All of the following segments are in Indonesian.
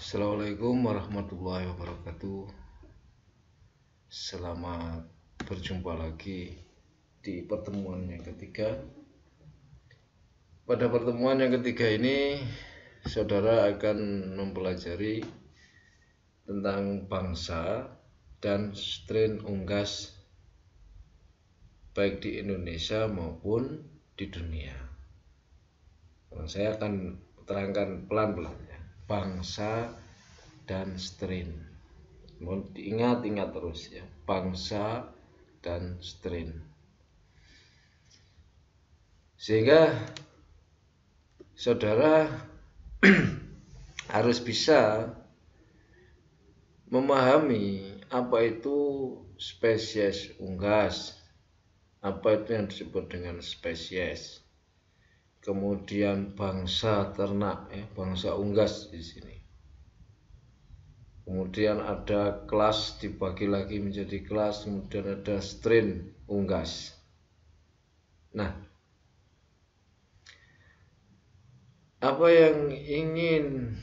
Assalamualaikum warahmatullahi wabarakatuh. Selamat berjumpa lagi di pertemuan yang ketiga. Pada pertemuan yang ketiga ini, saudara akan mempelajari tentang bangsa dan strain unggas baik di Indonesia maupun di dunia. Saya akan terangkan pelan-pelan ya. Bangsa dan strain. Mohon diingat terus ya, bangsa dan strain. Sehingga saudara harus bisa memahami apa itu spesies unggas, apa itu yang disebut dengan spesies. Kemudian bangsa ternak, bangsa unggas di sini. Kemudian ada kelas, dibagi lagi menjadi kelas, kemudian ada strain unggas. Nah, apa yang ingin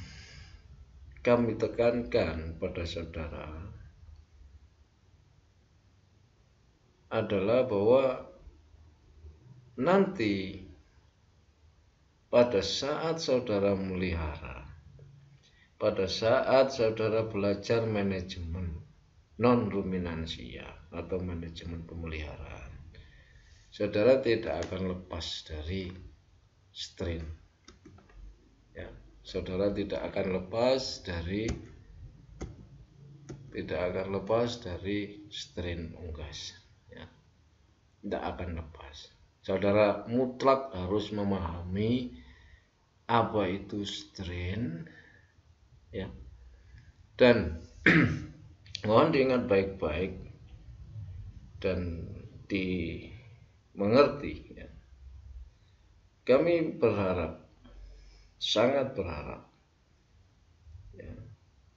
kami tekankan pada saudara adalah bahwa nanti pada saat saudara melihara, pada saat saudara belajar manajemen non-ruminansia atau manajemen pemeliharaan, saudara tidak akan lepas dari strain. Ya, saudara tidak akan lepas dari strain unggas. Ya, tidak akan lepas. Saudara mutlak harus memahami apa itu strain, ya. Dan mohon diingat baik-baik dan dimengerti, ya. Kami berharap, sangat berharap, ya,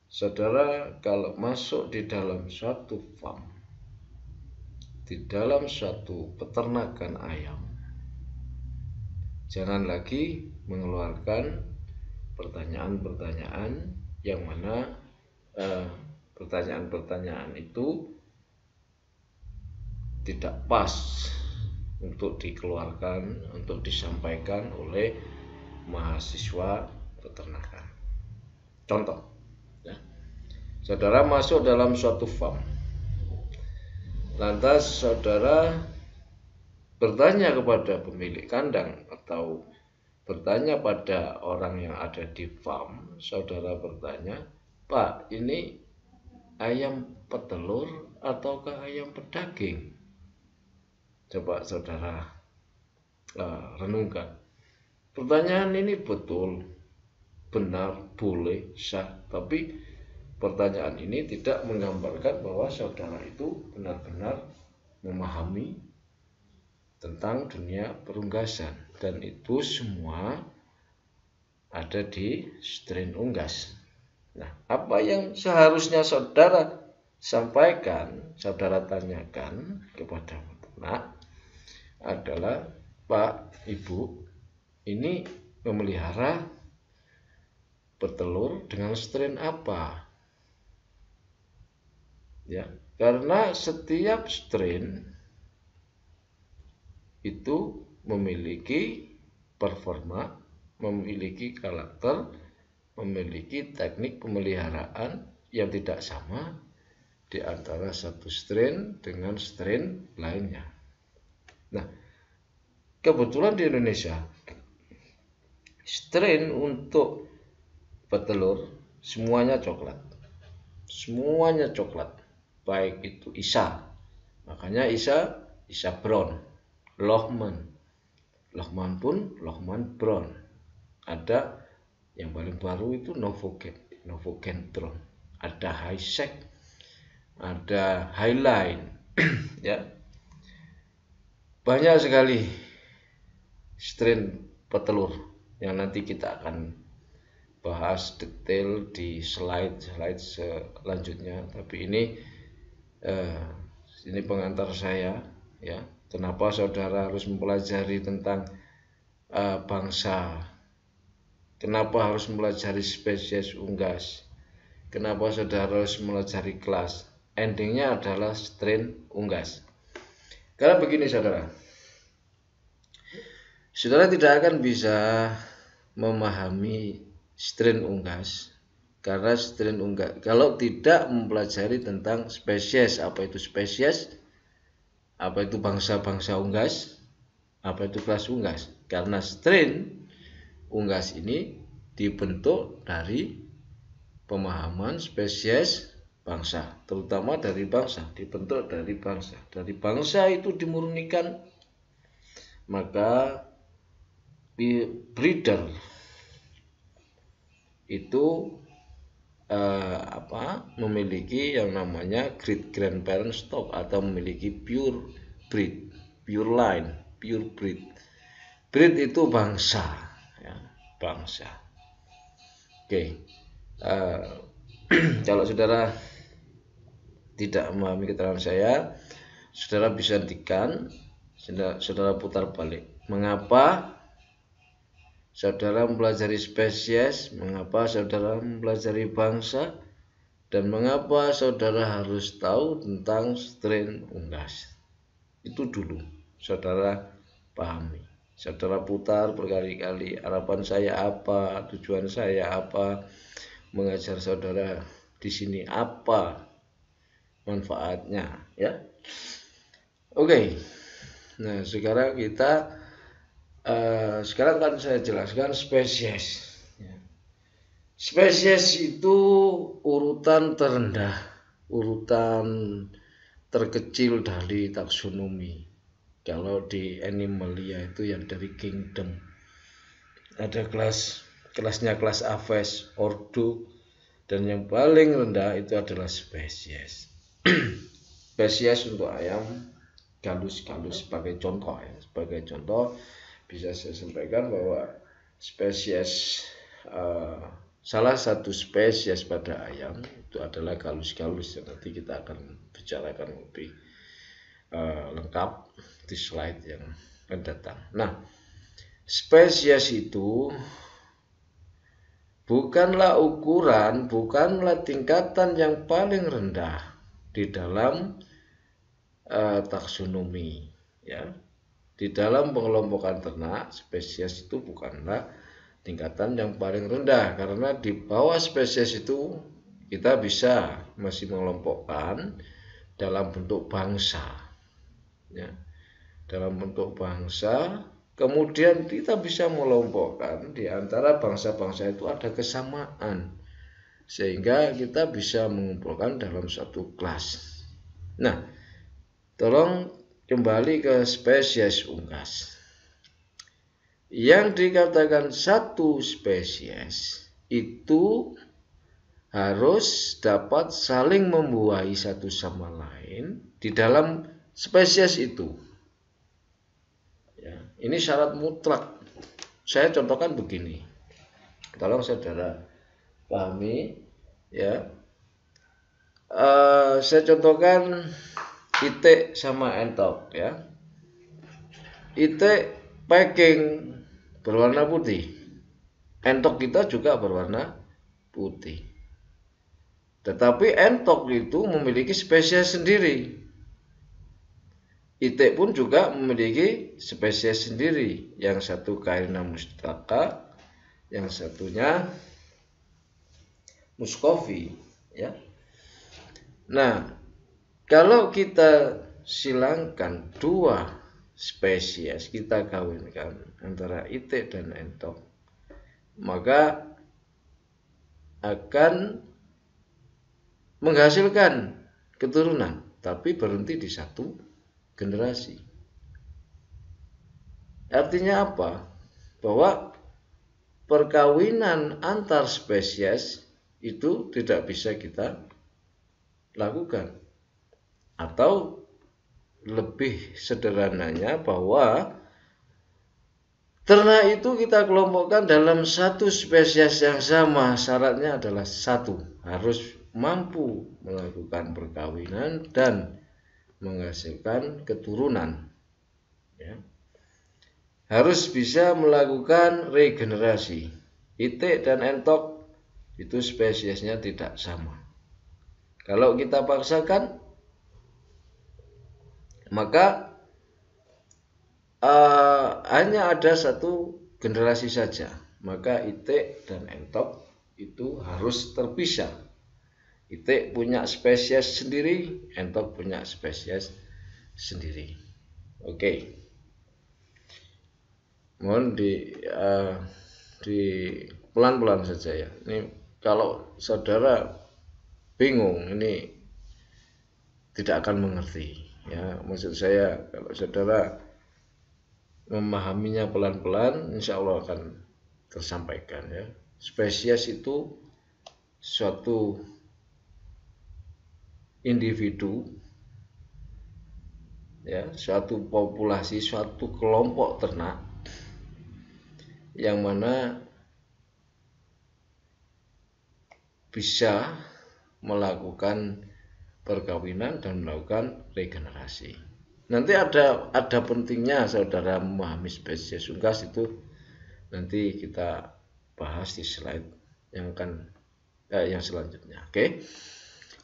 saudara kalau masuk di dalam suatu farm, di dalam suatu peternakan ayam, jangan lagi mengeluarkan pertanyaan-pertanyaan yang mana pertanyaan-pertanyaan itu tidak pas untuk dikeluarkan, untuk disampaikan oleh mahasiswa peternakan. Contoh, ya, saudara masuk dalam suatu farm, lantas saudara bertanya kepada pemilik kandang atau bertanya pada orang yang ada di farm. Saudara bertanya, "Pak, ini ayam petelur ataukah ayam pedaging?" Coba saudara renungkan. Pertanyaan ini betul, benar, boleh, sah, tapi pertanyaan ini tidak menggambarkan bahwa saudara itu benar-benar memahami tentang dunia perunggasan, dan itu semua ada di strain unggas. Nah, apa yang seharusnya saudara sampaikan, saudara tanyakan kepada peternak adalah, "Pak, Ibu, ini memelihara petelur dengan strain apa?" Ya, karena setiap strain itu memiliki performa, memiliki karakter, memiliki teknik pemeliharaan yang tidak sama di antara satu strain dengan strain lainnya. Nah, kebetulan di Indonesia strain untuk petelur semuanya coklat. Semuanya coklat. Baik itu ISA. Makanya ISA brown. Lohman pun Lohman brown. Ada yang paling baru itu Novogen brown. Ada Highsec, ada Highline, ya. Banyak sekali strain petelur yang nanti kita akan bahas detail di slide selanjutnya. Tapi ini pengantar saya, ya. Kenapa saudara harus mempelajari tentang bangsa? Kenapa harus mempelajari spesies unggas? Kenapa saudara harus mempelajari kelas? Endingnya adalah strain unggas. Karena begini saudara, saudara tidak akan bisa memahami strain unggas karena strain unggas kalau tidak mempelajari tentang spesies. Apa itu spesies? Apa itu bangsa-bangsa unggas? Apa itu kelas unggas? Karena strain unggas ini dibentuk dari pemahaman spesies bangsa, terutama dari bangsa, dibentuk dari bangsa. Dari bangsa itu dimurnikan, maka breeder itu memiliki yang namanya great grandparent stock atau memiliki pure breed, pure line, pure breed. Breed itu bangsa, ya, bangsa. Oke. Kalau saudara tidak memahami keterangan saya, saudara bisa hentikan, saudara putar balik. Mengapa saudara mempelajari spesies, mengapa saudara mempelajari bangsa, dan mengapa saudara harus tahu tentang strain unggas. Itu dulu saudara pahami. Saudara putar berkali-kali, harapan saya apa, tujuan saya apa, mengajar saudara di sini apa manfaatnya, ya. Oke. Nah, sekarang kita sekarang kan saya jelaskan spesies. Spesies itu urutan terendah, urutan terkecil dari taksonomi. Kalau di Animalia itu yang dari kingdom. Ada kelasnya kelas Aves, ordo, dan yang paling rendah itu adalah spesies. Spesies untuk ayam galus-galus sebagai contoh, ya. Sebagai contoh bisa saya sampaikan bahwa spesies salah satu spesies pada ayam itu adalah galus-galus. Nanti kita akan bicarakan lebih lengkap di slide yang akan datang. Nah, spesies itu bukanlah ukuran, bukanlah tingkatan yang paling rendah di dalam taksonomi, ya. Di dalam pengelompokan ternak, spesies itu bukanlah tingkatan yang paling rendah, karena di bawah spesies itu kita bisa masih mengelompokkan dalam bentuk bangsa, ya. Dalam bentuk bangsa, kemudian kita bisa mengelompokkan di antara bangsa-bangsa itu ada kesamaan, sehingga kita bisa mengumpulkan dalam satu kelas. Nah, tolong kembali ke spesies unggas. Yang dikatakan satu spesies itu harus dapat saling membuahi satu sama lain di dalam spesies itu. Ya, ini syarat mutlak. Saya contohkan begini. Tolong saudara pahami, ya. Saya contohkan itik sama entok, ya. Itik packing berwarna putih, entok kita juga berwarna putih. Tetapi entok itu memiliki spesies sendiri. Itik pun juga memiliki spesies sendiri. Yang satu Cairina mustaka, yang satunya Muscovy, ya. Nah, kalau kita silangkan dua spesies, kita kawinkan antara itik dan entok, maka akan menghasilkan keturunan, tapi berhenti di satu generasi. Artinya apa? Bahwa perkawinan antar spesies itu tidak bisa kita lakukan. Atau lebih sederhananya bahwa ternak itu kita kelompokkan dalam satu spesies yang sama. Syaratnya adalah satu, harus mampu melakukan perkawinan dan menghasilkan keturunan, ya. Harus bisa melakukan regenerasi. Itik dan entok itu spesiesnya tidak sama. Kalau kita paksakan, maka hanya ada satu generasi saja, maka itik dan entok itu harus terpisah. Itik punya spesies sendiri, entok punya spesies sendiri. Oke. Mohon di pelan-pelan saja ya. Ini kalau saudara bingung, ini tidak akan mengerti ya. Maksud saya, kalau saudara memahaminya pelan-pelan, insya Allah akan tersampaikan ya. Spesies itu suatu individu ya, suatu populasi, suatu kelompok ternak yang mana bisa melakukan perkawinan dan melakukan regenerasi. Nanti ada pentingnya saudara memahami spesies unggas, itu nanti kita bahas di slide yang selanjutnya. Oke.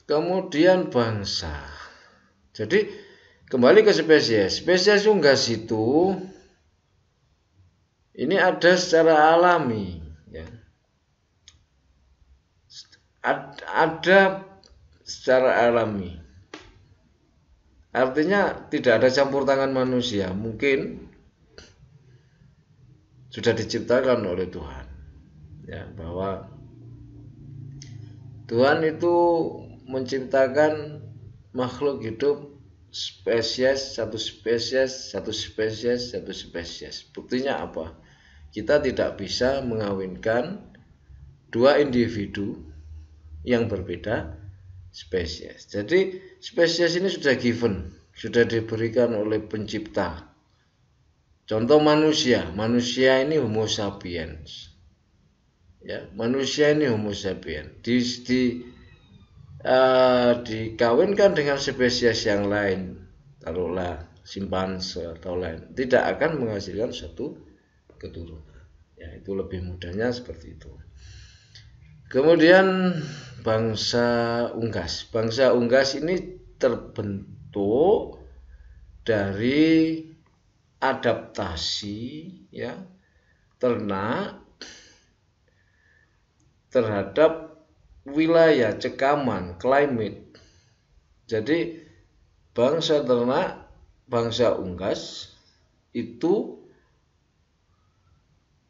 Kemudian bangsa. Jadi kembali ke spesies. Spesies unggas itu ini ada secara alami ya. Ada secara alami. Artinya tidak ada campur tangan manusia. Mungkin sudah diciptakan oleh Tuhan. Ya, bahwa Tuhan itu menciptakan makhluk hidup satu spesies. Buktinya apa? Kita tidak bisa mengawinkan dua individu yang berbeda spesies. Jadi spesies ini sudah given, sudah diberikan oleh pencipta. Contoh manusia ini Homo sapiens. Ya, manusia ini Homo sapiens. Dikawinkan dengan spesies yang lain, taruhlah simpanse atau lain, tidak akan menghasilkan suatu keturunan. Ya, itu lebih mudahnya seperti itu. Kemudian bangsa unggas. Bangsa unggas ini terbentuk dari adaptasi ya ternak terhadap wilayah cekaman, climate. Jadi bangsa ternak, bangsa unggas itu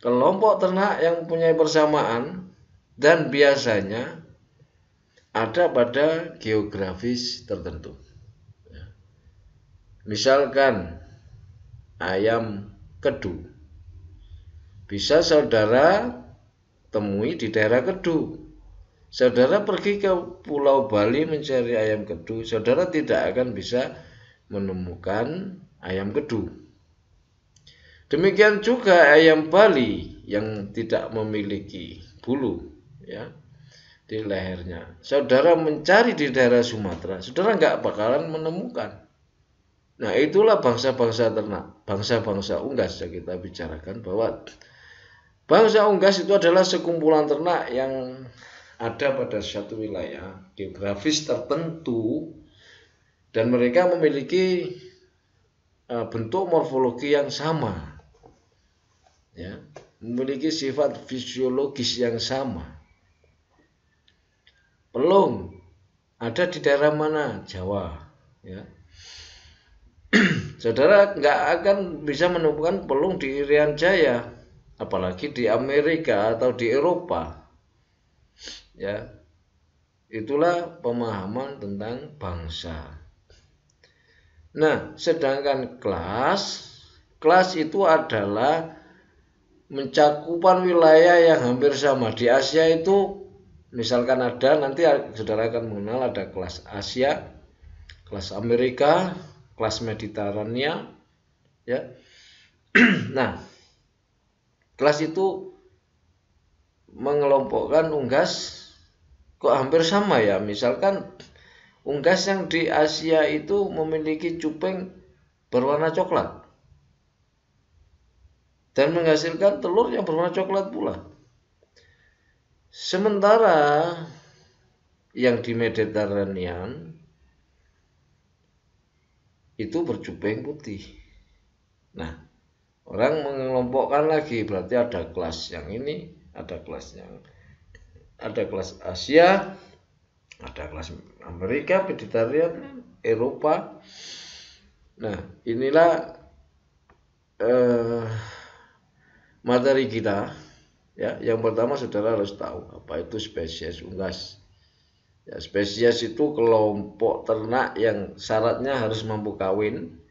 kelompok ternak yang punya persamaan dan biasanya ada pada geografis tertentu. Misalkan ayam kedu, bisa saudara temui di daerah Kedu. Saudara pergi ke Pulau Bali mencari ayam kedu, saudara tidak akan bisa menemukan ayam kedu. Demikian juga ayam Bali yang tidak memiliki bulu ya di lehernya. Saudara mencari di daerah Sumatera, saudara nggak bakalan menemukan. Nah, itulah bangsa-bangsa ternak, bangsa-bangsa unggas yang kita bicarakan, bahwa bangsa unggas itu adalah sekumpulan ternak yang ada pada suatu wilayah geografis tertentu dan mereka memiliki bentuk morfologi yang sama, ya, memiliki sifat fisiologis yang sama. Pelung ada di daerah mana? Jawa, ya. Saudara nggak akan bisa menemukan pelung di Irian Jaya, apalagi di Amerika atau di Eropa. Ya, itulah pemahaman tentang bangsa. Nah, sedangkan kelas itu adalah mencakupan wilayah yang hampir sama. Di Asia itu misalkan ada, nanti saudara akan mengenal ada kelas Asia, kelas Amerika, kelas Mediterania, ya. Nah, kelas itu mengelompokkan unggas kok hampir sama ya. Misalkan unggas yang di Asia itu memiliki cuping berwarna coklat dan menghasilkan telur yang berwarna coklat pula. Sementara yang di Mediterranean itu berjubeng putih. Nah, orang mengelompokkan lagi, berarti ada kelas yang ini, ada kelas Asia, ada kelas Amerika, Mediterranean, Eropa. Nah, inilah materi kita. Ya, yang pertama saudara harus tahu apa itu spesies unggas. Ya, spesies itu kelompok ternak yang syaratnya harus mampu kawin,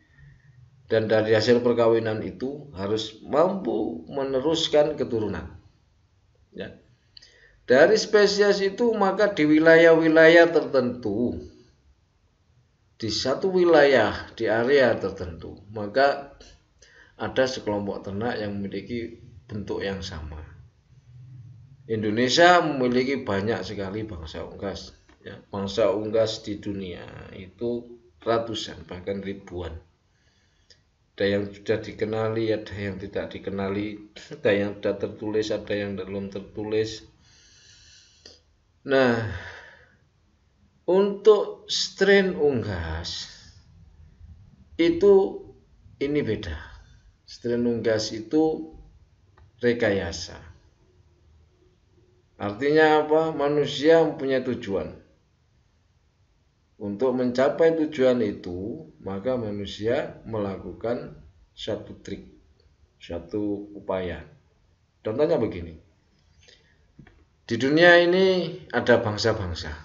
dan dari hasil perkawinan itu harus mampu meneruskan keturunan. Ya. Dari spesies itu maka di wilayah-wilayah tertentu, di satu wilayah, di area tertentu, maka ada sekelompok ternak yang memiliki bentuk yang sama. Indonesia memiliki banyak sekali bangsa unggas. Ya, bangsa unggas di dunia itu ratusan, bahkan ribuan. Ada yang sudah dikenali, ada yang tidak dikenali, ada yang sudah tertulis, ada yang belum tertulis. Nah, untuk strain unggas itu ini beda. Strain unggas itu rekayasa. Artinya apa? Manusia mempunyai tujuan. Untuk mencapai tujuan itu, maka manusia melakukan satu trik, satu upaya. Contohnya begini. Di dunia ini ada bangsa-bangsa.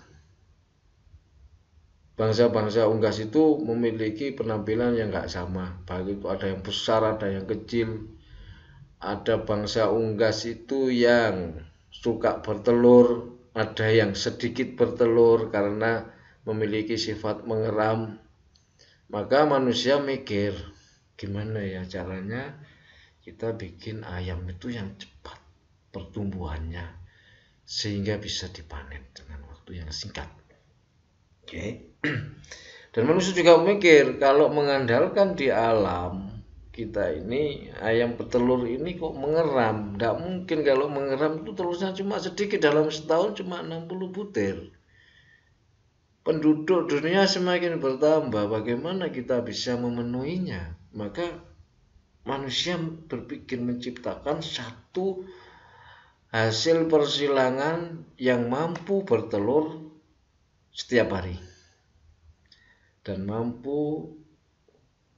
Bangsa-bangsa unggas itu memiliki penampilan yang gak sama. Baik itu ada yang besar, ada yang kecil. Ada bangsa unggas itu yang suka bertelur, ada yang sedikit bertelur karena memiliki sifat mengeram. Maka manusia mikir, gimana ya caranya kita bikin ayam itu yang cepat pertumbuhannya sehingga bisa dipanen dengan waktu yang singkat. Oke. Dan manusia juga mikir, kalau mengandalkan di alam kita ini, ayam petelur ini kok mengeram. Tidak mungkin kalau mengeram itu telurnya cuma sedikit, dalam setahun cuma 60 butir. Penduduk dunia semakin bertambah, bagaimana kita bisa memenuhinya? Maka manusia berpikir menciptakan satu hasil persilangan yang mampu bertelur setiap hari dan mampu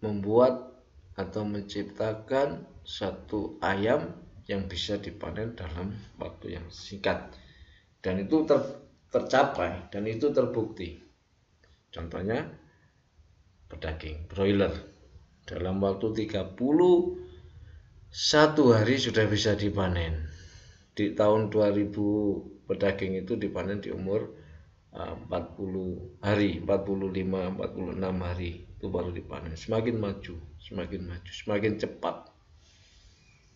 membuat atau menciptakan satu ayam yang bisa dipanen dalam waktu yang singkat. Dan itu tercapai dan itu terbukti. Contohnya pedaging broiler, dalam waktu 31 hari sudah bisa dipanen. Di tahun 2000 pedaging itu dipanen di umur 40 hari, 45, 46 hari itu baru dipanen. Semakin maju, semakin cepat.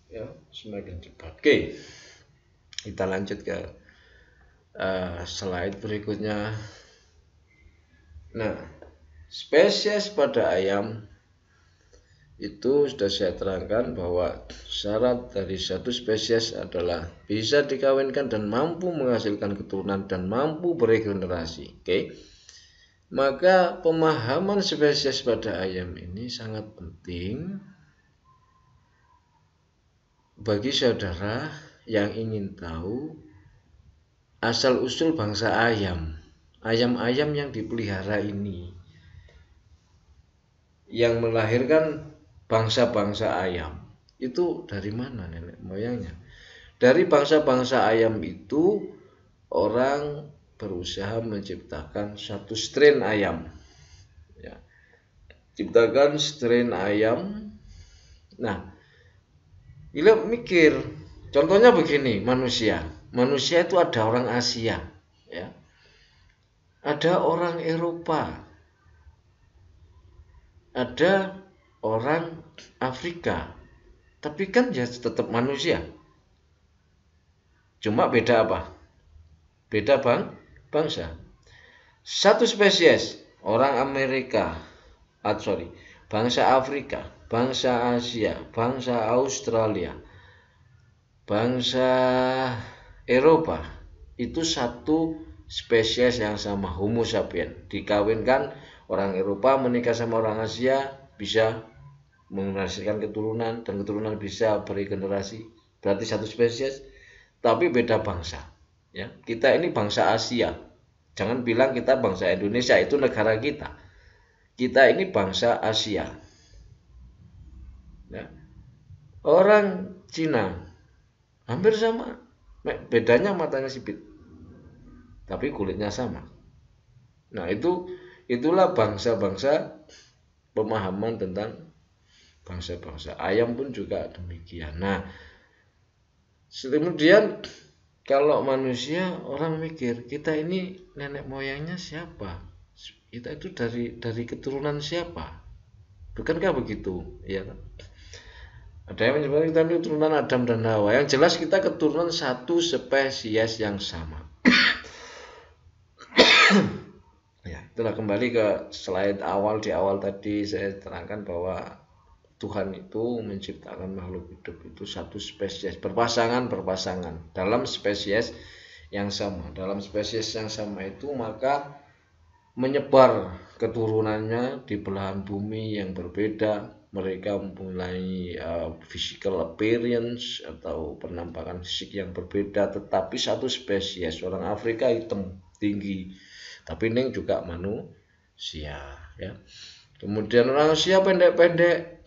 Ya, semakin cepat. Oke. Kita lanjut ke slide berikutnya. Nah, spesies pada ayam itu sudah saya terangkan bahwa syarat dari satu spesies adalah bisa dikawinkan dan mampu menghasilkan keturunan dan mampu beregenerasi. Oke. Maka pemahaman spesies pada ayam ini sangat penting bagi saudara yang ingin tahu asal-usul bangsa ayam. Ayam-ayam yang dipelihara ini yang melahirkan bangsa-bangsa ayam itu dari mana nenek moyangnya? Dari bangsa-bangsa ayam itu orang berusaha menciptakan satu strain ayam. Ya. Ciptakan strain ayam. Nah, gila mikir. Contohnya begini, manusia. Manusia itu ada orang Asia, ya. Ada orang Eropa, ada orang Afrika, tapi kan ya tetap manusia. Cuma beda apa? Beda bangsa. Satu spesies orang Amerika, bangsa Afrika, bangsa Asia, bangsa Australia, bangsa Eropa, itu satu spesies yang sama, Homo sapiens. Dikawinkan orang Eropa menikah sama orang Asia bisa menghasilkan keturunan, dan keturunan bisa beregenerasi, berarti satu spesies tapi beda bangsa. Ya, kita ini bangsa Asia. Jangan bilang kita bangsa Indonesia, itu negara kita. Kita ini bangsa Asia. Ya. Orang Cina hampir sama, bedanya matanya sipit, tapi kulitnya sama. Nah, itulah bangsa-bangsa pemahaman tentang bangsa-bangsa. Ayam pun juga demikian. Nah, kemudian kalau manusia, orang mikir kita ini nenek moyangnya siapa? Kita itu dari keturunan siapa? Bukankah begitu? Ya kan? Ada yang menyebutkan kita ini keturunan Adam dan Hawa. Yang jelas kita keturunan satu spesies yang sama. Ya, itulah kembali ke slide awal. Di awal tadi saya terangkan bahwa Tuhan itu menciptakan makhluk hidup itu satu spesies, berpasangan dalam spesies yang sama. Dalam spesies yang sama itu maka menyebar keturunannya di belahan bumi yang berbeda. Mereka mempunyai physical appearance atau penampakan fisik yang berbeda, tetapi satu spesies. Orang Afrika hitam tinggi, tapi ini juga manusia. Ya. Kemudian orang Asia pendek-pendek,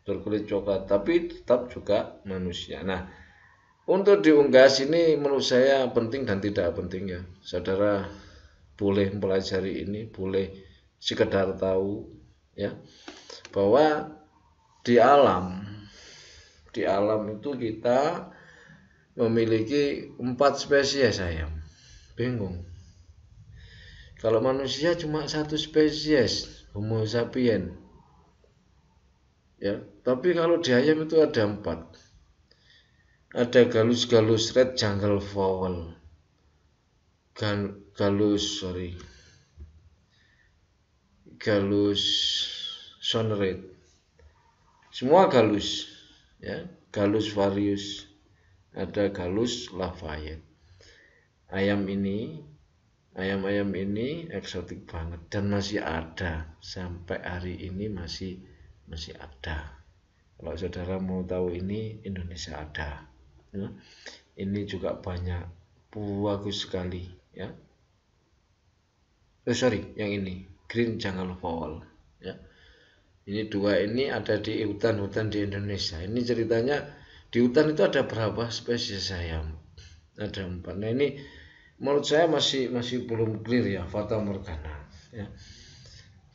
berkulit coklat, tapi tetap juga manusia. Nah, untuk di Unggas ini menurut saya penting dan tidak penting ya. Saudara boleh mempelajari ini, boleh sekedar tahu ya, bahwa di alam itu kita memiliki 4 spesies ayam. Bingung. Kalau manusia cuma satu spesies, Homo sapiens. Ya, tapi kalau di ayam itu ada 4. Ada Gallus red jungle fowl, Gallus sonred, semua Gallus, ya, Gallus varius, ada Gallus lafayette. Ayam ini eksotik banget dan masih ada sampai hari ini, masih ada. Kalau saudara mau tahu ini, Indonesia ada. Ya. Ini juga banyak, bagus sekali ya. Yang ini green jungle fowl ya. Ini 2 ini ada di hutan-hutan di Indonesia. Ini ceritanya di hutan itu ada berapa spesies ayam? Ada 4. Nah, ini menurut saya masih belum clear ya, fata morgana ya.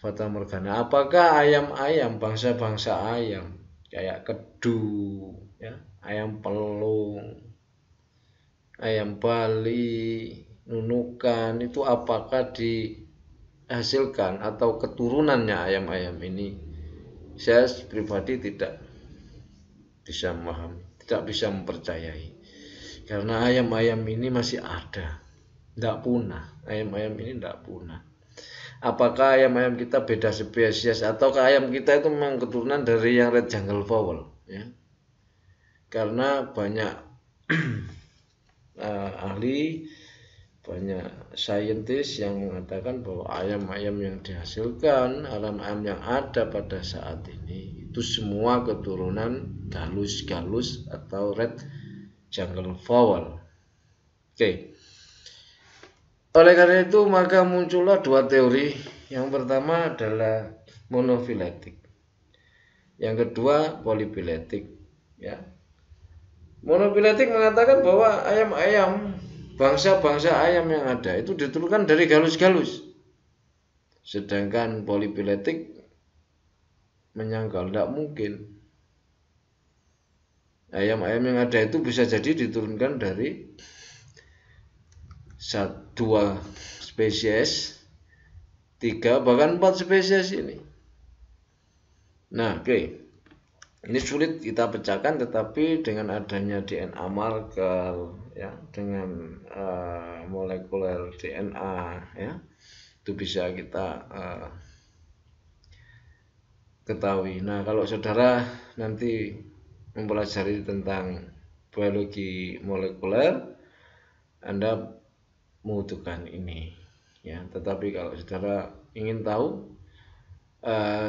Fata morgana. Apakah ayam-ayam, bangsa-bangsa ayam kayak kedu ya, ayam pelung, ayam Bali, nunukan, itu apakah dihasilkan atau keturunannya ayam-ayam ini? Saya pribadi tidak bisa memahami, tidak bisa mempercayai, karena ayam-ayam ini masih ada, tidak punah. Ayam-ayam ini tidak punah. Apakah ayam-ayam kita beda spesies, ataukah ayam kita itu memang keturunan dari yang red jungle fowl ya? Karena banyak ahli, banyak saintis yang mengatakan bahwa ayam-ayam yang dihasilkan, ayam-ayam yang ada pada saat ini itu semua keturunan Gallus atau red jungle fowl. Oke. Oleh karena itu maka muncullah 2 teori. Yang pertama adalah monofiletik, yang kedua polifiletik ya. Monofiletik mengatakan bahwa ayam-ayam, bangsa-bangsa ayam yang ada itu diturunkan dari Gallus. Sedangkan polifiletik menyangkal, tidak mungkin. Ayam-ayam yang ada itu bisa jadi diturunkan dari 2 spesies, 3 bahkan 4 spesies ini. Nah, oke. Ini sulit kita pecahkan, tetapi dengan adanya DNA marker ya, dengan molekuler DNA ya, itu bisa kita ketahui. Nah, kalau saudara nanti mempelajari tentang biologi molekuler, Anda membutuhkan ini ya. Tetapi kalau saudara ingin tahu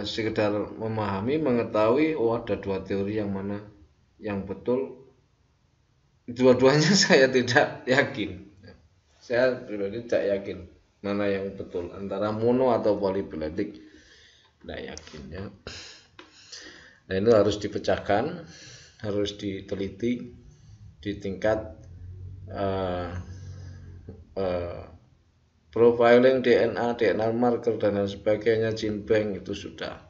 sekedar memahami, mengetahui ada dua teori yang mana yang betul, dua-duanya saya tidak yakin. Saya pribadi tidak yakin mana yang betul antara mono atau polipletik, tidak yakin ya. Nah, itu harus dipecahkan, harus diteliti di tingkat profiling DNA marker dan lain sebagainya, gene bank itu sudah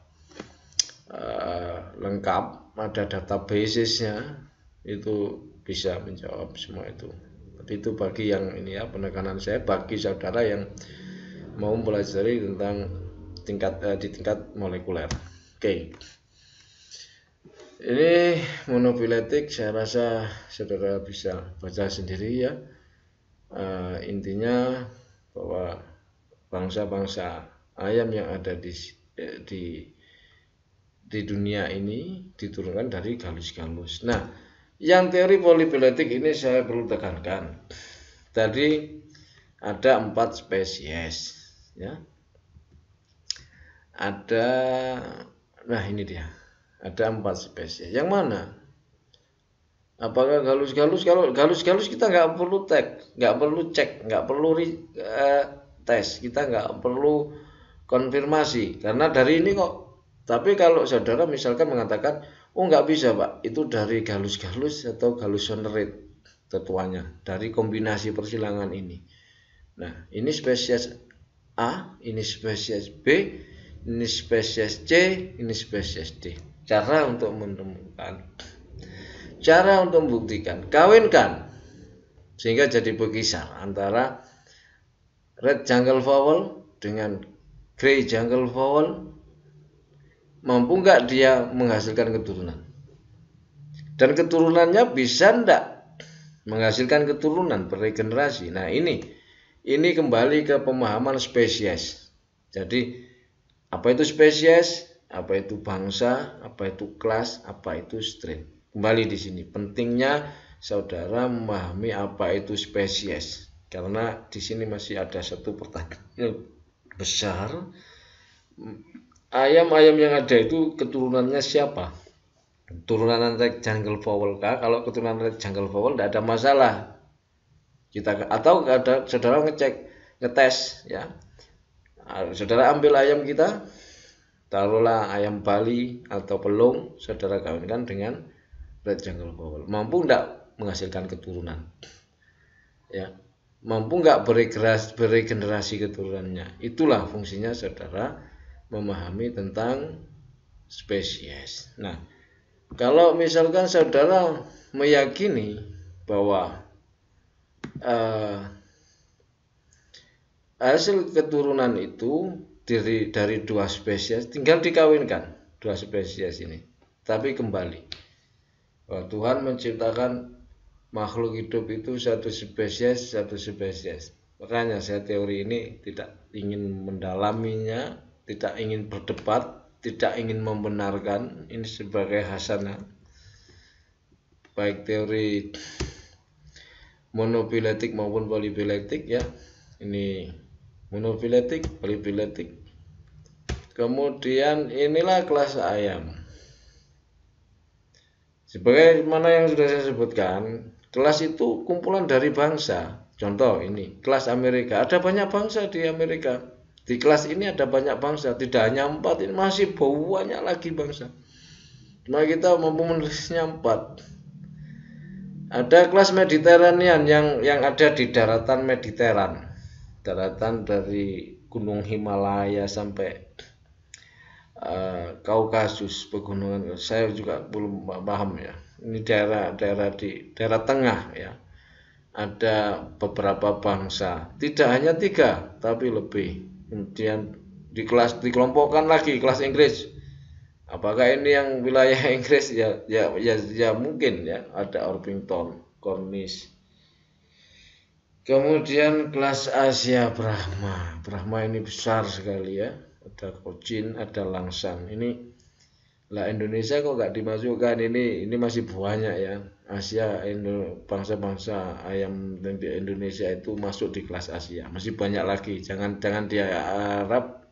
lengkap, ada databasesnya, itu bisa menjawab semua itu. Tapi itu bagi yang ini ya, penekanan saya bagi saudara yang mau mempelajari tentang di tingkat molekuler. Oke. Ini monofiletik, saya rasa saudara bisa baca sendiri ya. Intinya bahwa bangsa-bangsa ayam yang ada di dunia ini diturunkan dari galus-galus. Nah, yang teori polifiletik ini saya perlu tekankan. Tadi ada 4 spesies ya. Nah ini dia. Ada 4 spesies. Yang mana? Apakah galus-galus? Kalau galus-galus kita nggak perlu nggak perlu cek, nggak perlu tes, kita nggak perlu konfirmasi karena dari ini kok. Tapi kalau saudara misalkan mengatakan, oh nggak bisa pak, itu dari galus-galus atau galus sonerit tetuanya, dari kombinasi persilangan ini. Nah ini spesies A, ini spesies B, ini spesies C, ini spesies D. Cara untuk membuktikan, kawinkan sehingga jadi berkisar antara red jungle fowl dengan grey jungle fowl. Mampu nggak dia menghasilkan keturunan? Dan keturunannya bisa enggak menghasilkan keturunan, beregenerasi. Nah ini kembali ke pemahaman spesies. Jadi apa itu spesies? Apa itu bangsa, apa itu kelas, apa itu strain. Kembali di sini pentingnya saudara memahami apa itu spesies, karena di sini masih ada satu pertanyaan besar. Ayam-ayam yang ada itu keturunannya siapa? Keturunan red jungle fowl kah? Kalau keturunan red jungle fowl tidak ada masalah. Atau ada saudara ngetes ya. Saudara ambil ayam kita, taruhlah ayam Bali atau pelung, saudara kawinkan dengan red jungle fowl. Mampu enggak menghasilkan keturunan? Ya, mampu enggak beregenerasi keturunannya? Itulah fungsinya saudara memahami tentang spesies. Nah, kalau misalkan saudara meyakini bahwa hasil keturunan itu dari 2 spesies, tinggal dikawinkan 2 spesies ini. Tapi kembali, bahwa Tuhan menciptakan makhluk hidup itu satu spesies. Makanya saya teori ini tidak ingin mendalaminya, tidak ingin berdebat, tidak ingin membenarkan. Ini sebagai hasanah, baik teori monofiletik maupun polifiletik ya. Ini monofiletik, polifiletik. Kemudian inilah kelas ayam. Sebagaimana yang sudah saya sebutkan, kelas itu kumpulan dari bangsa. Contoh ini, kelas Amerika. Ada banyak bangsa di Amerika. Di kelas ini ada banyak bangsa. Tidak hanya 4, ini masih banyak lagi bangsa. Cuma kita mampu menulisnya 4. Ada kelas Mediterranean yang ada di daratan Mediteran. Daratan dari Gunung Himalaya sampai Kaukasus, pegunungan. Saya juga belum paham ya. Ini daerah di daerah tengah ya. Ada beberapa bangsa, tidak hanya 3 tapi lebih. Kemudian dikelompokkan lagi kelas Inggris. Apakah ini yang wilayah Inggris? Ya mungkin ya, ada Orpington, Cornish. Kemudian kelas Asia Brahma ini besar sekali ya. Ada Cochin, ada Langshan. Ini lah Indonesia kok nggak dimasukkan, ini masih banyak ya. Asia, bangsa-bangsa ayam tempe Indonesia itu masuk di kelas Asia. Masih banyak lagi. Jangan diharap,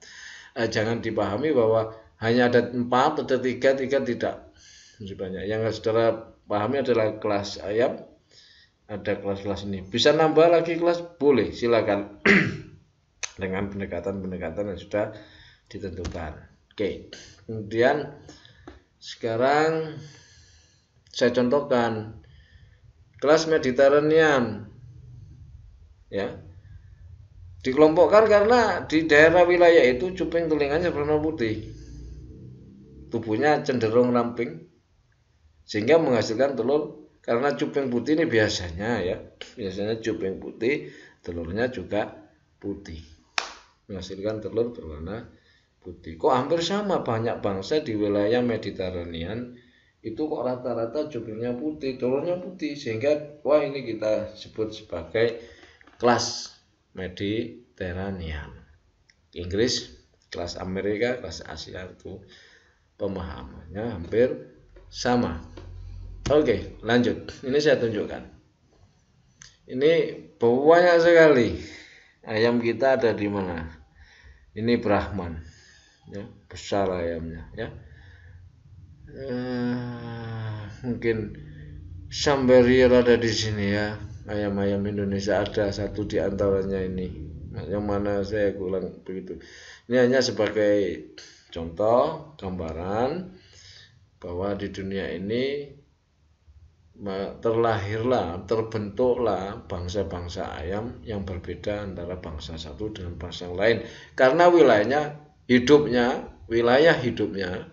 jangan dipahami bahwa hanya ada 4, ada 3 tidak. Masih banyak. Yang saudara pahami adalah kelas ayam, ada kelas-kelas ini. Bisa nambah lagi kelas? Boleh, silakan. Dengan pendekatan-pendekatan yang sudah ditentukan. Oke. Kemudian sekarang saya contohkan kelas Mediterranean, ya, dikelompokkan karena di daerah wilayah itu cuping telinganya berwarna putih, tubuhnya cenderung ramping, sehingga menghasilkan telur. Karena cuping putih ini biasanya cuping putih, telurnya juga putih, menghasilkan telur berwarna putih. Kok hampir sama banyak bangsa di wilayah Mediterranean itu kok rata-rata cupingnya putih, telurnya putih, sehingga wah ini kita sebut sebagai kelas Mediterranean. Inggris, kelas Amerika, kelas Asia itu pemahamannya hampir sama. Oke, lanjut. Ini saya tunjukkan. Ini banyak sekali ayam kita ada di mana. Ini Brahman, ya, besar ayamnya, ya. Mungkin Samberier ada di sini, ya. Ayam-ayam Indonesia ada satu di antaranya ini. Yang mana saya kurang begitu. Ini hanya sebagai contoh gambaran bahwa di dunia ini terbentuklah bangsa-bangsa ayam yang berbeda antara bangsa satu dengan bangsa yang lain. Karena wilayah hidupnya,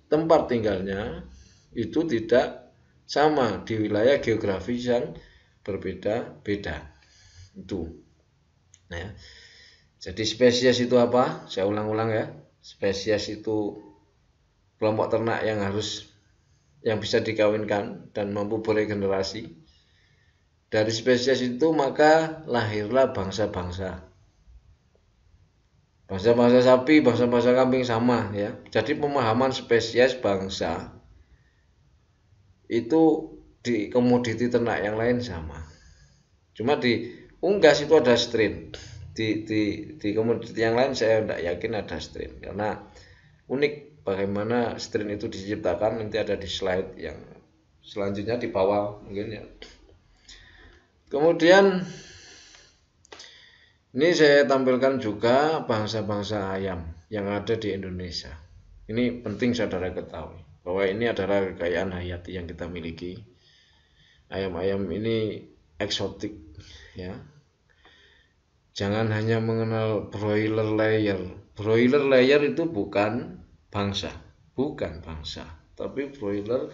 tempat tinggalnya itu tidak sama di wilayah geografis yang berbeda-beda. Itu. Nah, jadi spesies itu apa? Saya ulang-ulang, ya. Spesies itu kelompok ternak yang bisa dikawinkan dan mampu beregenerasi. Dari spesies itu maka lahirlah bangsa-bangsa. Bangsa-bangsa sapi, bangsa-bangsa kambing sama, ya. Jadi pemahaman spesies bangsa itu di komoditi ternak yang lain sama. Cuma di unggas itu ada strain. Di komoditi yang lain saya tidak yakin ada strain, karena unik bagaimana strain itu diciptakan. Nanti ada di slide yang selanjutnya di bawah mungkin, ya. Kemudian ini saya tampilkan juga bangsa-bangsa ayam yang ada di Indonesia. Ini penting saudara ketahui bahwa ini adalah kekayaan hayati yang kita miliki. Ayam-ayam ini eksotik, ya. Jangan hanya mengenal broiler layer. Broiler layer itu bukan bangsa, tapi broiler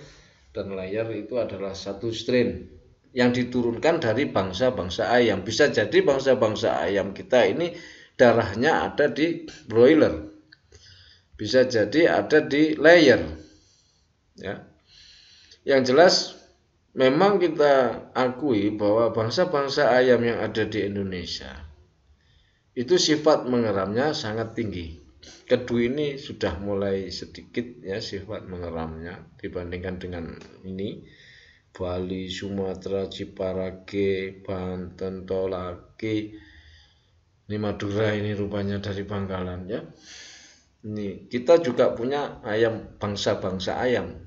dan layer itu adalah satu strain yang diturunkan dari bangsa-bangsa ayam. Bisa jadi bangsa-bangsa ayam kita ini darahnya ada di broiler, bisa jadi ada di layer, ya. Yang jelas memang kita akui bahwa bangsa-bangsa ayam yang ada di Indonesia itu sifat mengeramnya sangat tinggi. Kedua ini sudah mulai sedikit, ya, sifat mengeramnya dibandingkan dengan ini. Bali, Sumatera, Ciparage, Banten, Tolaki, ini Madura, ini rupanya dari Bangkalan, ya. Ini kita juga punya ayam, bangsa-bangsa ayam.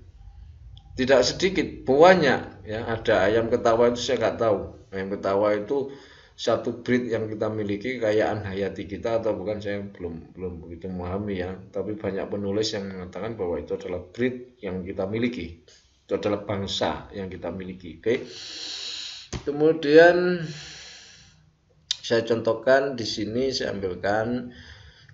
Tidak sedikit, banyak, ya. Ada ayam Ketawa itu saya nggak tahu. Ayam Ketawa itu satu breed yang kita miliki, kekayaan hayati kita atau bukan, saya belum begitu memahami, ya. Tapi banyak penulis yang mengatakan bahwa itu adalah breed yang kita miliki, itu adalah bangsa yang kita miliki. Oke. Kemudian saya contohkan di sini, saya ambilkan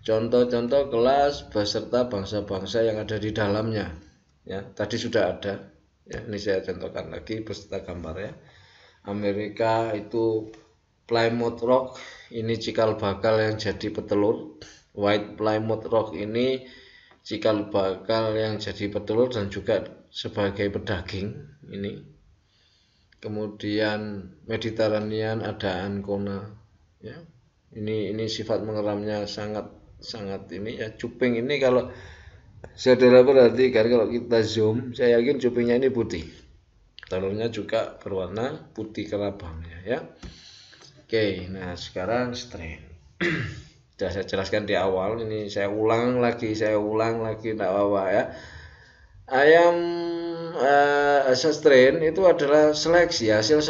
contoh-contoh kelas beserta bangsa-bangsa yang ada di dalamnya, ya. Tadi sudah ada, ya. Ini saya contohkan lagi beserta gambar, ya. Amerika itu Plymouth Rock, ini cikal bakal yang jadi petelur. White Plymouth Rock ini cikal bakal yang jadi petelur dan juga sebagai pedaging ini. Kemudian Mediterranean ada Ancona, ya. Ini sifat mengeramnya sangat ini, ya. Cuping ini kalau saudara perhatikan, kalau kita zoom, saya yakin cupingnya ini putih. Telurnya juga berwarna putih kelabangnya ya. Oke, nah sekarang strain. Sudah saya jelaskan di awal, ini saya ulang lagi, tidak apa-apa ya. Ayam strain itu adalah hasil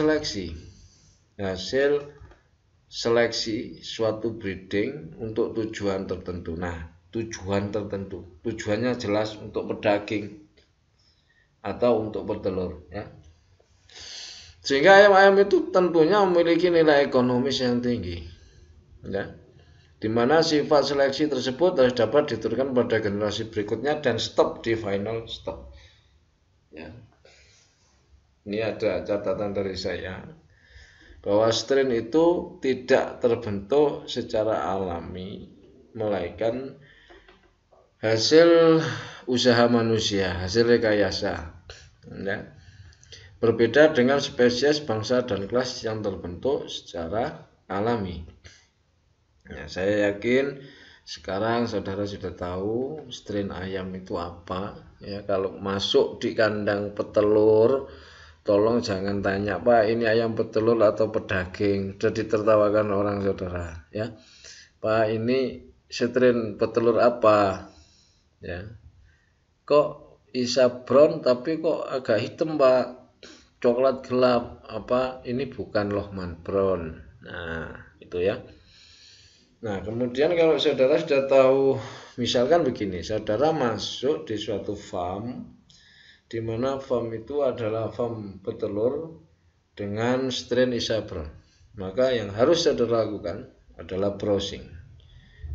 seleksi suatu breeding untuk tujuan tertentu. Nah, tujuannya jelas untuk berdaging atau untuk bertelur ya. Sehingga ayam-ayam itu tentunya memiliki nilai ekonomis yang tinggi ya, di mana sifat seleksi tersebut harus dapat diteruskan pada generasi berikutnya dan stop di final stop ya. Ini ada catatan dari saya bahwa strain itu tidak terbentuk secara alami, melainkan hasil usaha manusia, hasil rekayasa ya. Berbeda dengan spesies, bangsa, dan kelas yang terbentuk secara alami. Ya, saya yakin sekarang saudara sudah tahu strain ayam itu apa. Ya, kalau masuk di kandang petelur, tolong jangan tanya, Pak, ini ayam petelur atau pedaging. Sudah ditertawakan orang saudara. Ya, Pak, ini strain petelur apa? Ya, kok Isa brown tapi kok agak hitam, Pak? Coklat gelap, apa ini bukan Lohmann Brown. Nah, itu ya. Nah, kemudian kalau saudara sudah tahu, misalkan begini, saudara masuk di suatu farm, di mana farm itu adalah farm petelur dengan strain Isa Brown. Maka yang harus saudara lakukan adalah browsing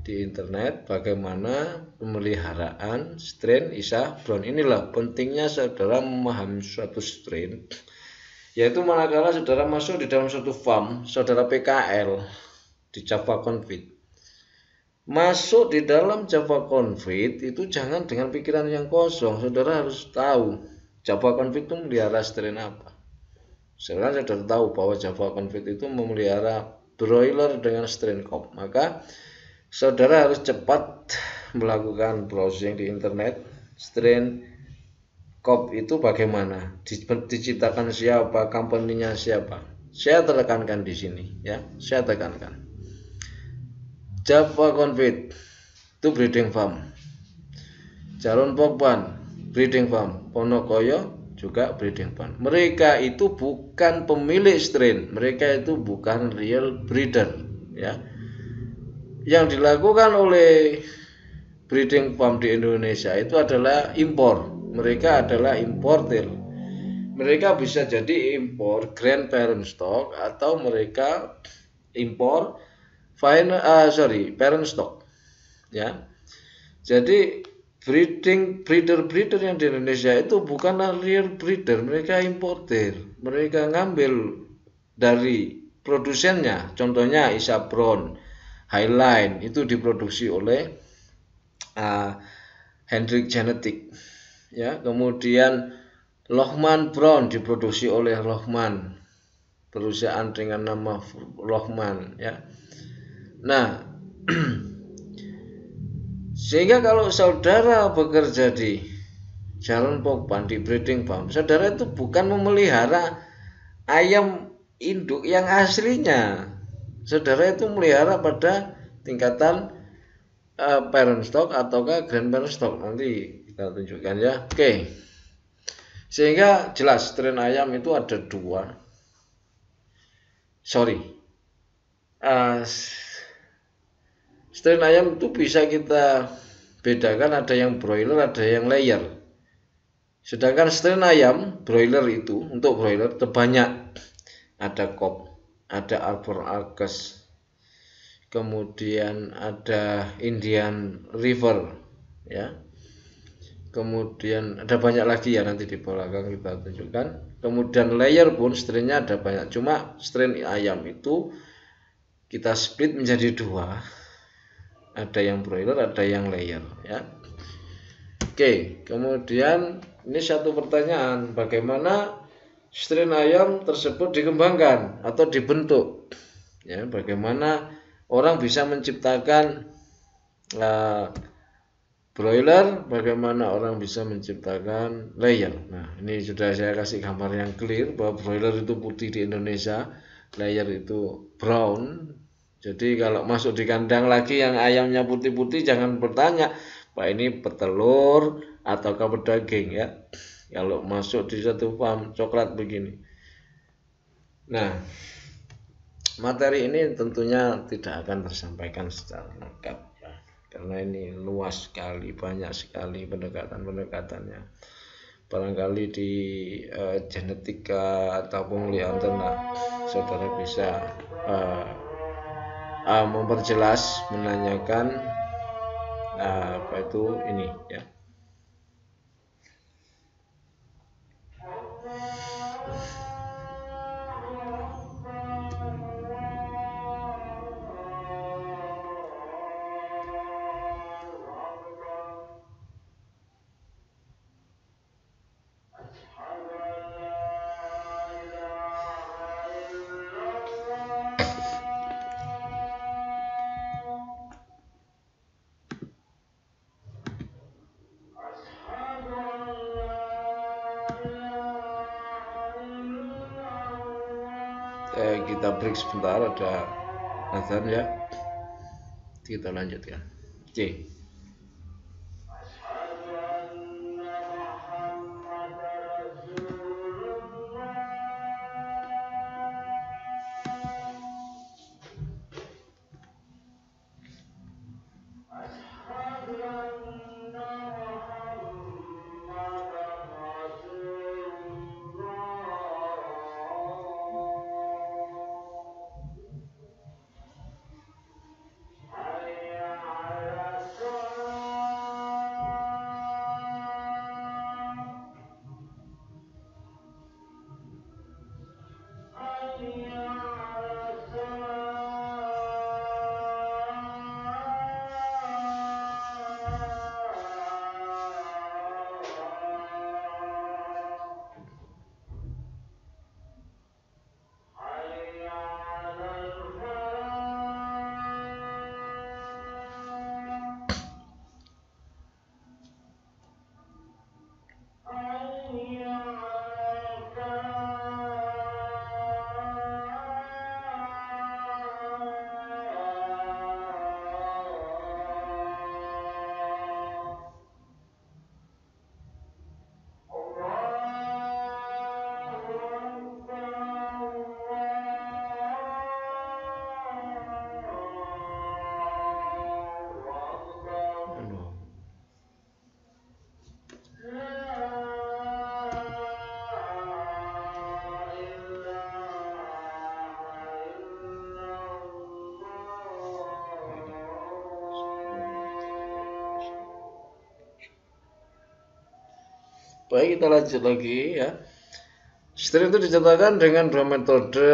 di internet bagaimana pemeliharaan strain Isa Brown. Inilah pentingnya saudara memahami suatu strain, yaitu manakala saudara masuk di dalam suatu farm, saudara PKL di Java Confit. Masuk di dalam Java Confit itu jangan dengan pikiran yang kosong. Saudara harus tahu Java Confit itu memelihara strain apa. Sekarang saudara tahu bahwa Java Confit itu memelihara broiler dengan strain COB. Maka saudara harus cepat melakukan browsing di internet. Strain COB itu bagaimana, diciptakan siapa, company-nya siapa. Saya tekankan di sini ya, saya tekankan. Java Confit itu breeding farm, Jalon Pokpan breeding farm, Ponokoyo juga breeding farm. Mereka itu bukan pemilik strain, mereka itu bukan real breeder ya. Yang dilakukan oleh breeding farm di Indonesia itu adalah impor. Mereka adalah importer. Mereka bisa jadi impor grand parent stock atau mereka impor parent stock ya. Jadi breeder yang di Indonesia itu bukanlah real breeder, mereka importer. Mereka ngambil dari produsennya, contohnya Isa Brown, Highline itu diproduksi oleh Hendrik Genetik ya. Kemudian Lohmann Brown diproduksi oleh Lohmann, perusahaan dengan nama Lohmann ya. Nah, sehingga kalau saudara bekerja di Jalon Pokpan di breeding farm, saudara itu bukan memelihara ayam induk yang aslinya. Saudara itu melihara pada tingkatan parent stock ataukah grand parent stock, nanti kita tunjukkan ya. Oke. Sehingga jelas strain ayam itu ada dua. Strain ayam itu bisa kita bedakan, ada yang broiler, ada yang layer. Sedangkan strain ayam broiler itu, untuk broiler terbanyak ada COB, ada Arbor Argus, kemudian ada Indian River ya. Kemudian ada banyak lagi ya, nanti di belakang kita tunjukkan. Kemudian layer pun strainnya ada banyak. Cuma strain ayam itu kita split menjadi dua. Ada yang broiler, ada yang layer ya. Oke, kemudian ini satu pertanyaan, bagaimana strain ayam tersebut dikembangkan atau dibentuk? Ya, bagaimana orang bisa menciptakan broiler, bagaimana orang bisa menciptakan layer. Nah, ini sudah saya kasih gambar yang clear bahwa broiler itu putih di Indonesia, layer itu brown. Jadi kalau masuk di kandang lagi yang ayamnya putih-putih, jangan bertanya, Pak ini petelur ataukah pedaging ya. Kalau masuk di satu farm coklat begini. Nah, materi ini tentunya tidak akan tersampaikan secara lengkap ya, karena ini luas sekali, banyak sekali pendekatan-pendekatannya. Barangkali di genetika atau pemulihan ternak saudara bisa memperjelas, menanyakan apa itu ini ya. Kita break sebentar, ada azan ya, kita lanjutkan. Oke. Baik, kita lanjut lagi ya. Strain itu diceritakan dengan dua metode,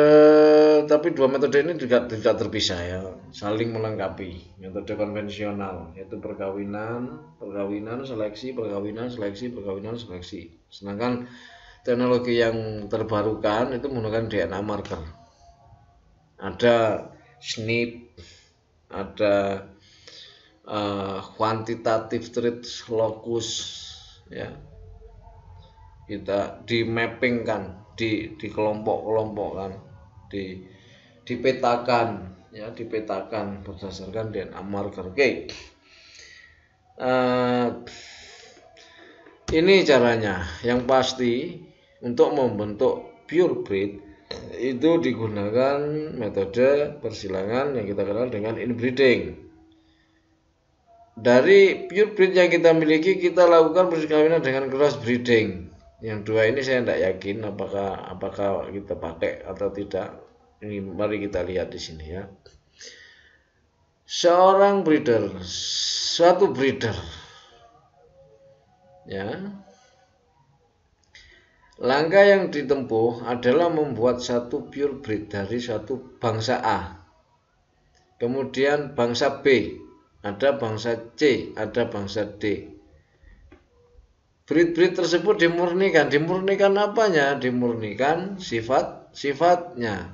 tapi dua metode ini tidak terpisah ya, saling melengkapi. Metode konvensional yaitu perkawinan, seleksi, perkawinan, seleksi, perkawinan, seleksi. Sedangkan teknologi yang terbarukan itu menggunakan DNA marker. Ada SNP, ada quantitative traits locus ya. Kita di mappingkan, di kelompok-kelompokkan, dipetakan ya, dipetakan berdasarkan DNA marker. Oke. Ini caranya. Yang pasti untuk membentuk purebred itu digunakan metode persilangan yang kita kenal dengan inbreeding. Dari purebred yang kita miliki, kita lakukan perkawinan dengan crossbreeding. Yang dua ini saya tidak yakin apakah kita pakai atau tidak. Ini mari kita lihat di sini ya. Suatu breeder ya. Langkah yang ditempuh adalah membuat satu purebred dari suatu bangsa A. Kemudian bangsa B, ada bangsa C, ada bangsa D. Breed tersebut dimurnikan. Dimurnikan apanya? Dimurnikan sifat-sifatnya.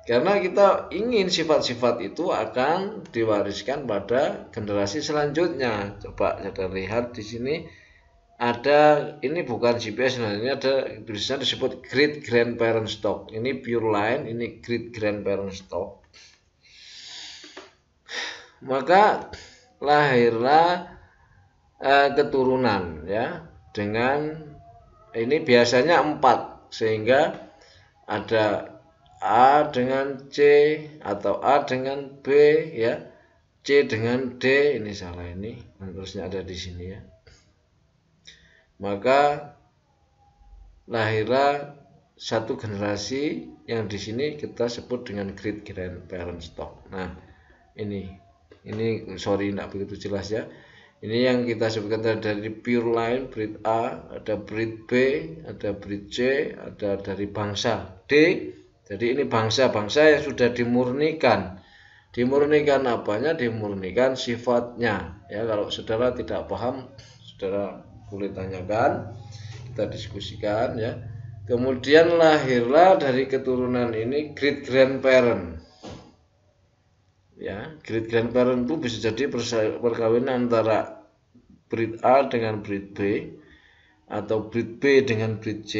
Karena kita ingin sifat-sifat itu akan diwariskan pada generasi selanjutnya. Coba kita lihat di sini ada, ini bukan GPS, nah ini ada tulisan disebut great grandparent stock. Ini pure line, ini great grandparent stock. Maka lahirlah keturunan ya dengan ini biasanya 4, sehingga ada A dengan C atau A dengan B ya, C dengan D, ini salah, ini harusnya ada di sini ya. Maka lahirlah satu generasi yang di sini kita sebut dengan great grandparent stock. Nah, ini sorry tidak begitu jelas ya. Ini yang kita sebutkan dari pure line, breed A, ada breed B, ada breed C, ada dari bangsa D. Jadi ini bangsa-bangsa yang sudah dimurnikan. Dimurnikan apanya? Dimurnikan sifatnya. Ya, kalau saudara tidak paham, saudara boleh tanyakan, kita diskusikan ya. Kemudian lahirlah dari keturunan ini great grandparent. Ya, great grandparent itu bisa jadi perkawinan antara breed A dengan breed B, atau breed B dengan breed C,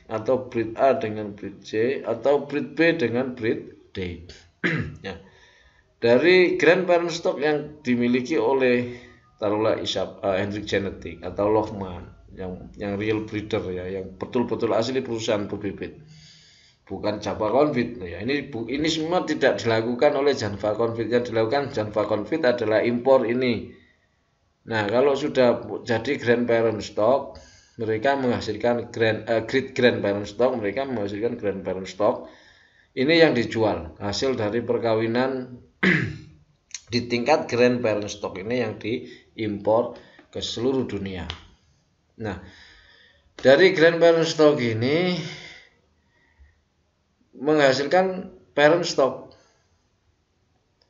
atau breed A dengan breed C, atau breed B dengan breed D. Ya. Dari grandparent stock yang dimiliki oleh taruhlah Hendrik Genetik atau Lohmann yang real breeder ya, yang betul-betul asli perusahaan pebibit, bukan Java Confit ya. Ini semua tidak dilakukan oleh Java Confit. Yang dilakukan Java Confit adalah impor ini. Nah, kalau sudah jadi grandparent stock, mereka menghasilkan great grandparent stock, mereka menghasilkan grandparent stock. Ini yang dijual, hasil dari perkawinan di tingkat grandparent stock ini yang diimpor ke seluruh dunia. Nah, dari grandparent stock ini menghasilkan parent stock.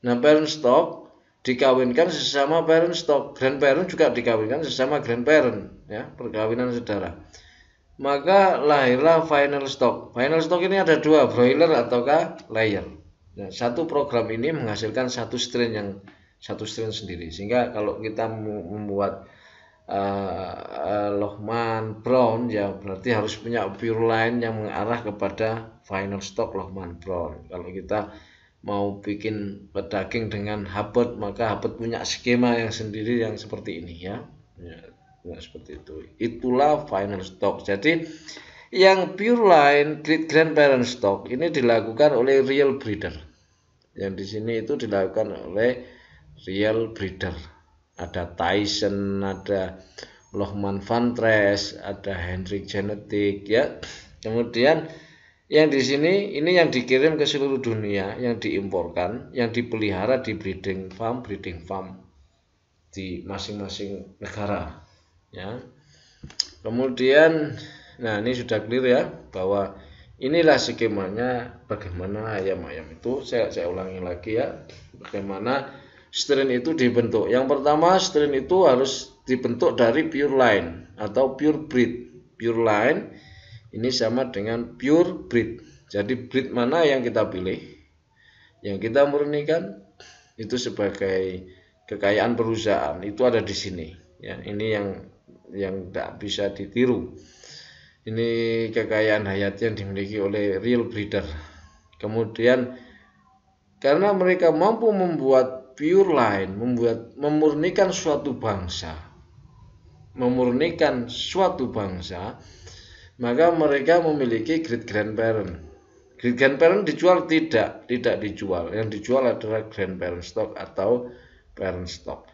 Nah, parent stock dikawinkan sesama parent stock, grandparent juga dikawinkan sesama grandparent ya, perkawinan saudara. Maka lahirlah final stock. Final stock ini ada 2, broiler ataukah layer. Nah, satu program ini menghasilkan satu strain sendiri. Sehingga kalau kita membuat Lohmann Brown ya, berarti harus punya pure line yang mengarah kepada final stock Lohmann Brown. Kalau kita mau bikin pedaging dengan Hubbard, maka Hubbard punya skema yang sendiri yang seperti ini ya. Nah, seperti itu. Itulah final stock. Jadi yang pure line great grandparent stock ini dilakukan oleh real breeder. Yang di sini itu dilakukan oleh real breeder. Ada Tyson, ada Lohmann Van Tres, ada Hendrik Genetik ya. Kemudian yang di sini ini yang dikirim ke seluruh dunia, yang diimporkan, yang dipelihara di breeding farm di masing-masing negara. Ya. Kemudian, nah ini sudah clear ya, bahwa inilah skemanya bagaimana ayam-ayam itu. Saya ulangi lagi ya, bagaimana strain itu dibentuk. Yang pertama, strain itu harus dibentuk dari pure line atau pure breed. Pure line ini sama dengan pure breed. Jadi breed mana yang kita pilih, yang kita murnikan, itu sebagai kekayaan perusahaan, itu ada di sini. Ya, ini yang tidak bisa ditiru. Ini kekayaan hayati yang dimiliki oleh real breeder. Kemudian karena mereka mampu membuat pure line, memurnikan suatu bangsa, maka mereka memiliki great grandparent. Great grandparent dijual? Tidak dijual. Yang dijual adalah grandparent stock atau parent stock.